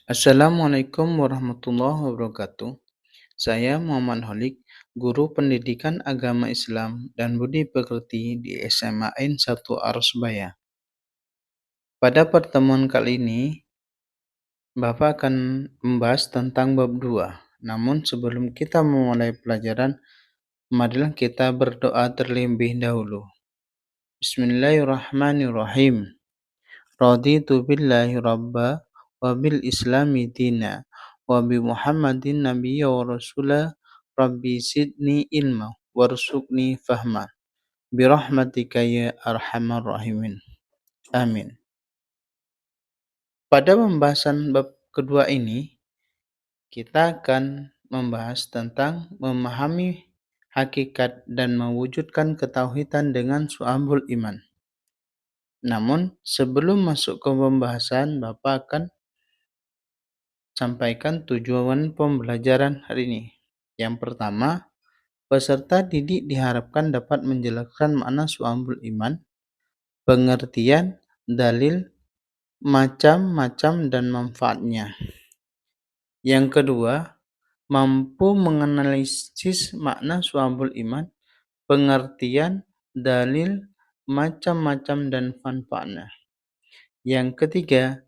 Assalamualaikum warahmatullahi wabarakatuh. Saya Muhammad Holik, Guru Pendidikan Agama Islam dan Budi Pekerti di SMA Ain 1 Arusbaya. Pada pertemuan kali ini, Bapak akan membahas tentang bab 2. Namun sebelum kita memulai pelajaran, marilah kita berdoa terlebih dahulu. Bismillahirrahmanirrahim. Raditu billahi rabba wa bil islami dina wa bi Muhammadin nabiyya wa rasula rabbi zidni ilma warzuqni fahma bi rahmatika ya arhamar rahimin. Amin. Pada pembahasan bab kedua ini, kita akan membahas tentang memahami hakikat dan mewujudkan ketauhidan dengan su'ambul iman. Namun, sebelum masuk ke pembahasan, Bapak akan sampaikan tujuan pembelajaran hari ini. Yang pertama, peserta didik diharapkan dapat menjelaskan makna su'ambul iman, pengertian, dalil, macam-macam dan manfaatnya. Yang kedua, mampu menganalisis makna su'ambul iman, pengertian, dalil, macam-macam dan manfaatnya. Yang ketiga,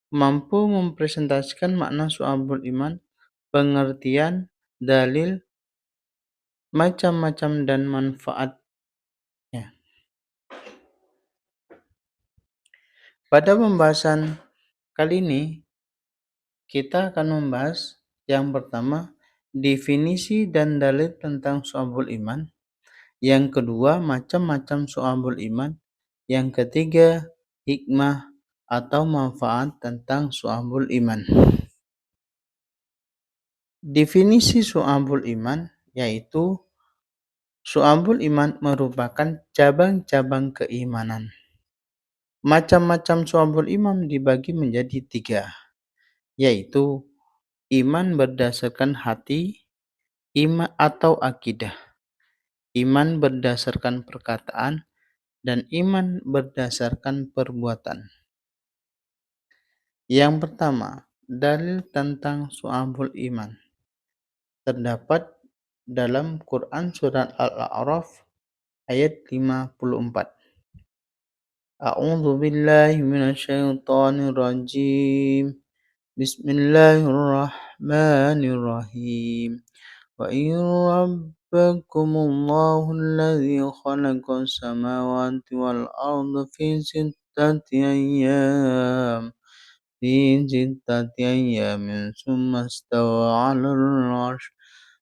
mampu mempresentasikan makna su'ambul iman, pengertian, dalil, macam-macam dan manfaatnya. Pada pembahasan kali ini, kita akan membahas yang pertama, definisi dan dalil tentang su'ambul iman. Yang kedua, macam-macam su'ambul iman. Yang ketiga, hikmah atau manfaat tentang su'ambul iman. Definisi su'ambul iman yaitu su'ambul iman merupakan cabang-cabang keimanan. Macam-macam su'ambul iman dibagi menjadi 3, yaitu iman berdasarkan hati, iman atau akidah, iman berdasarkan perkataan, dan iman berdasarkan perbuatan. Yang pertama, dalil tentang su'ambul iman. Terdapat dalam Quran Surat Al-A'raf ayat 54. A'udzu billahi minasyaitonir rajim. Bismillahirrahmanirrahim. Wa in rabbakumullahu alladzi khalaqas samawati wal arda fi sittati ayyamin tsumma istawa 'alal 'arsy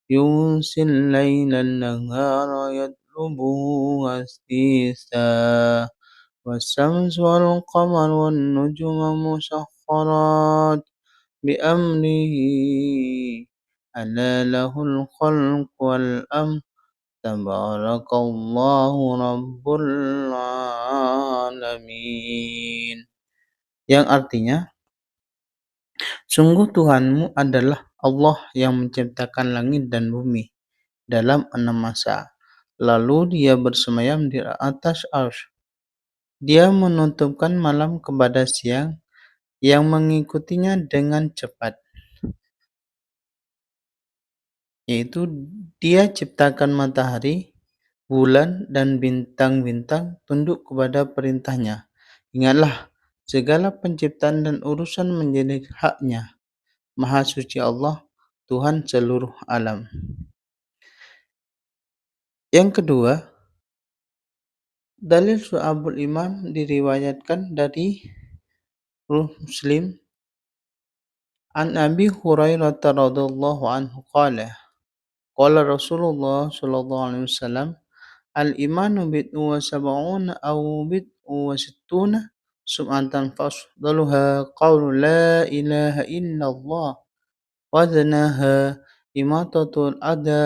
يغشي الليل النهار يطلبه حثيثا والشمس والقمر والنجوم مسخرات بأمره ألا له الخلق والأمر تبارك الله رب العالمين. Yang artinya, sungguh Tuhanmu adalah Allah yang menciptakan langit dan bumi dalam 6 masa. Lalu Dia bersemayam di atas arsy. Dia menutupkan malam kepada siang yang mengikutinya dengan cepat. Yaitu Dia ciptakan matahari, bulan, dan bintang-bintang tunduk kepada perintahnya. Ingatlah, segala penciptaan dan urusan menjadi haknya. Maha suci Allah, Tuhan seluruh alam. Yang kedua, dalil su'ambul iman diriwayatkan dari Muslim an Abi Hurairah radhiyallahu anhu qala Rasulullah sallallahu alaihi wasallam al-imanu bid'u wa sab'una aw bid'u wa sittuna sub'atan fasdaluha qawlu la ilaha illallah وزناها إماطة الأذى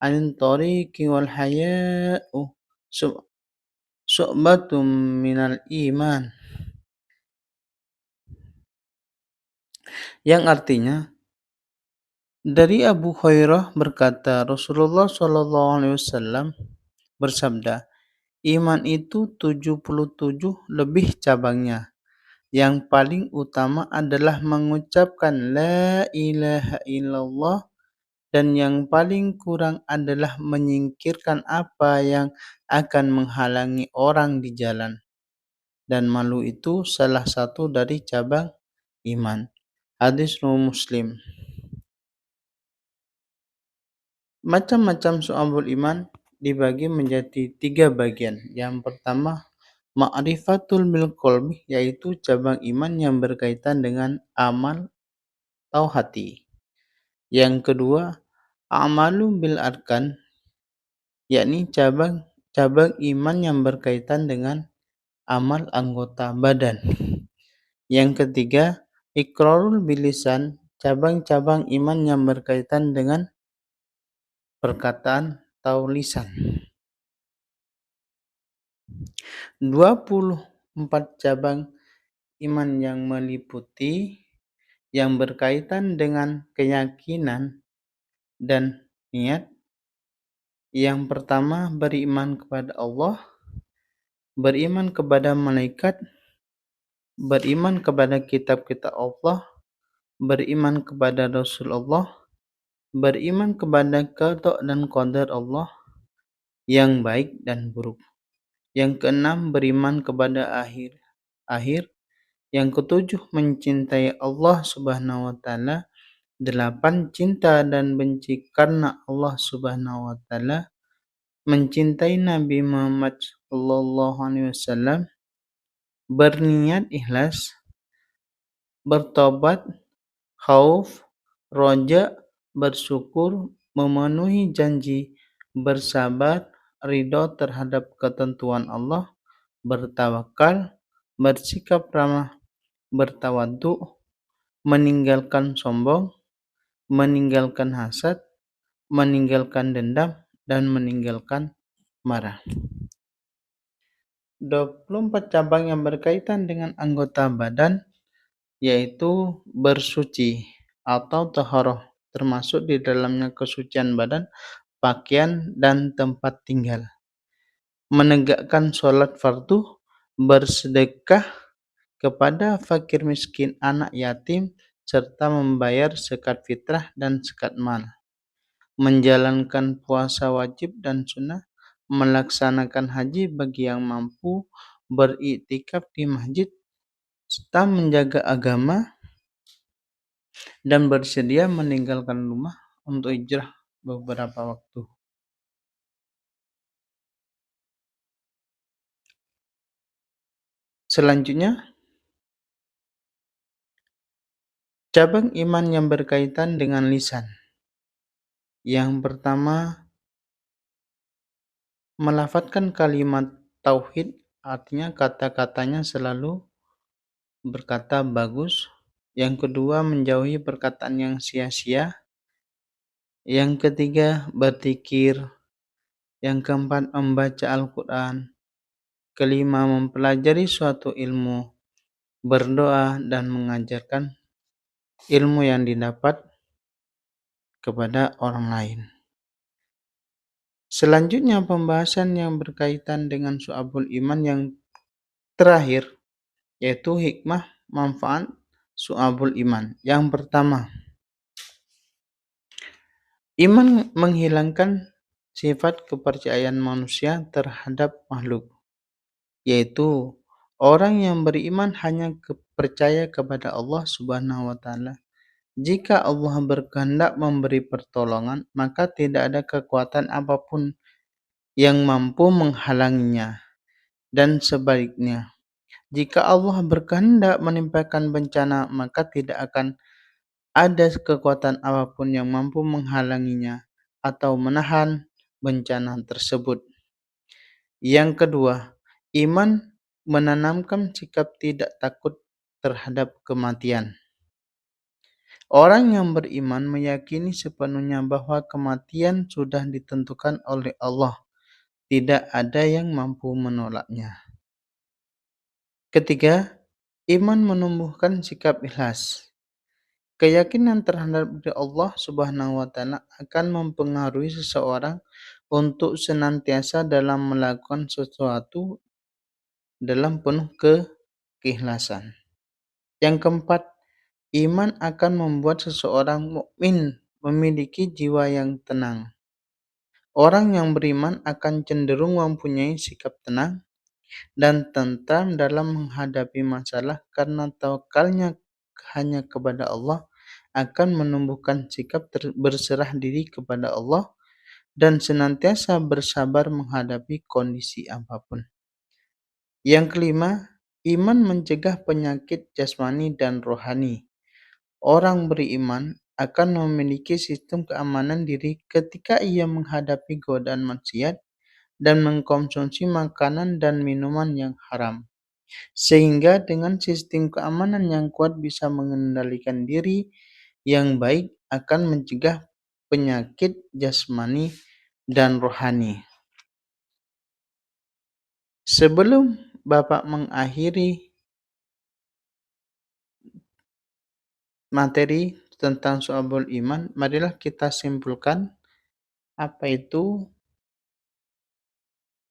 عن الطريق والحياء شعبة من الإيمان. Yang artinya, dari Abu Hurairah berkata, Rasulullah SAW bersabda, iman itu 77 lebih cabangnya, Yang paling utama adalah mengucapkan la ilaha illallah dan yang paling kurang adalah menyingkirkan apa yang akan menghalangi orang di jalan. Dan malu itu salah satu dari cabang iman. Hadis riwayat Muslim. Macam-macam syu'abul iman dibagi menjadi 3 bagian. Yang pertama, ma'rifatul bil qalbi, yaitu cabang iman yang berkaitan dengan amal atau hati. Yang kedua, a'malu bil arkan, yakni cabang iman yang berkaitan dengan amal anggota badan. Yang ketiga, iqrarul bilisan, cabang-cabang iman yang berkaitan dengan perkataan atau lisan. 24 cabang iman yang meliputi yang berkaitan dengan keyakinan dan niat. Yang pertama, beriman kepada Allah, beriman kepada malaikat, beriman kepada kitab-kitab Allah, beriman kepada Rasulullah, beriman kepada qada dan qadar Allah yang baik dan buruk. Yang keenam, beriman kepada akhir. Yang ketujuh, mencintai Allah Subhanahu wa taala. 8, cinta dan benci karena Allah Subhanahu wa taala. Mencintai Nabi Muhammad sallallahu alaihi wasallam. Berniat ikhlas, bertobat, khauf, roja, bersyukur, memenuhi janji, bersabar, ridho terhadap ketentuan Allah, bertawakal, bersikap ramah, bertawadhu, meninggalkan sombong, meninggalkan hasad, meninggalkan dendam, dan meninggalkan marah. 24 cabang yang berkaitan dengan anggota badan, yaitu bersuci atau taharah, termasuk di dalamnya kesucian badan, pakaian, dan tempat tinggal. Menegakkan sholat fardu, bersedekah kepada fakir miskin, anak yatim, serta membayar zakat fitrah dan zakat mal. Menjalankan puasa wajib dan sunnah, melaksanakan haji bagi yang mampu, beriktikaf di masjid, serta menjaga agama dan bersedia meninggalkan rumah untuk hijrah beberapa waktu. Selanjutnya, cabang iman yang berkaitan dengan lisan. Yang pertama, melafadzkan kalimat tauhid, artinya kata-katanya selalu berkata bagus. Yang kedua, menjauhi perkataan yang sia-sia. Yang ketiga, berzikir. Yang keempat, membaca Al-Quran. Kelima, mempelajari suatu ilmu, berdoa, dan mengajarkan ilmu yang didapat kepada orang lain. Selanjutnya, pembahasan yang berkaitan dengan syu'abul iman yang terakhir, yaitu hikmah manfaat syu'abul iman. Yang pertama, iman menghilangkan sifat kepercayaan manusia terhadap makhluk, yaitu orang yang beriman hanya percaya kepada Allah Subhanahu wa taala. Jika Allah berkehendak memberi pertolongan, maka tidak ada kekuatan apapun yang mampu menghalanginya. Dan sebaliknya, jika Allah berkehendak menimpakan bencana, maka tidak akan ada kekuatan apapun yang mampu menghalanginya atau menahan bencana tersebut. Yang kedua, iman menanamkan sikap tidak takut terhadap kematian. Orang yang beriman meyakini sepenuhnya bahwa kematian sudah ditentukan oleh Allah. Tidak ada yang mampu menolaknya. Ketiga, iman menumbuhkan sikap ikhlas. Keyakinan terhadap Allah Subhanahu wa taala akan mempengaruhi seseorang untuk senantiasa dalam melakukan sesuatu dalam penuh keikhlasan. Yang keempat, iman akan membuat seseorang mukmin memiliki jiwa yang tenang. Orang yang beriman akan cenderung mempunyai sikap tenang dan tentram dalam menghadapi masalah karena tawakalnya hanya kepada Allah akan menumbuhkan sikap berserah diri kepada Allah dan senantiasa bersabar menghadapi kondisi apapun. Yang kelima, iman mencegah penyakit jasmani dan rohani. Orang beriman akan memiliki sistem keamanan diri ketika ia menghadapi godaan maksiat dan mengkonsumsi makanan dan minuman yang haram. Sehingga dengan sistem keamanan yang kuat bisa mengendalikan diri yang baik akan mencegah penyakit jasmani dan rohani. Sebelum Bapak mengakhiri materi tentang Syu'abul Iman, marilah kita simpulkan apa itu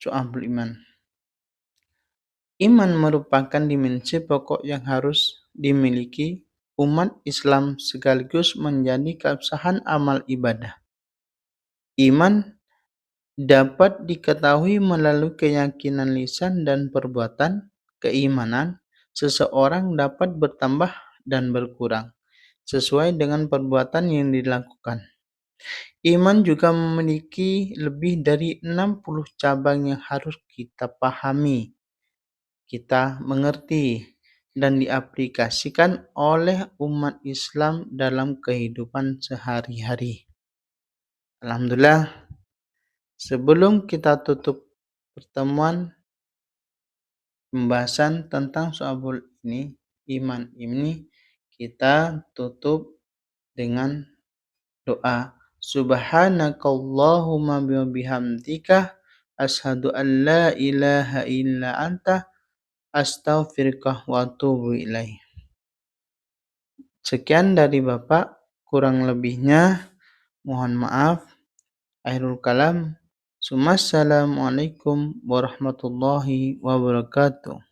Syu'abul Iman. Iman merupakan dimensi pokok yang harus dimiliki umat Islam sekaligus menjadi keabsahan amal ibadah. Iman dapat diketahui melalui keyakinan lisan dan perbuatan. Keimanan seseorang dapat bertambah dan berkurang sesuai dengan perbuatan yang dilakukan. Iman juga memiliki lebih dari 60 cabang yang harus kita pahami, kita mengerti, dan diaplikasikan oleh umat Islam dalam kehidupan sehari-hari. Alhamdulillah, sebelum kita tutup pertemuan pembahasan tentang Syu'abul Iman ini, kita tutup dengan doa. Subhanakallahumma bihamdika asyhadu an la ilaha illa anta astaghfiruka wa atubu ilaih. Sekian dari Bapak, kurang lebihnya mohon maaf. Akhirul kalam. Assalamualaikum warahmatullahi wabarakatuh.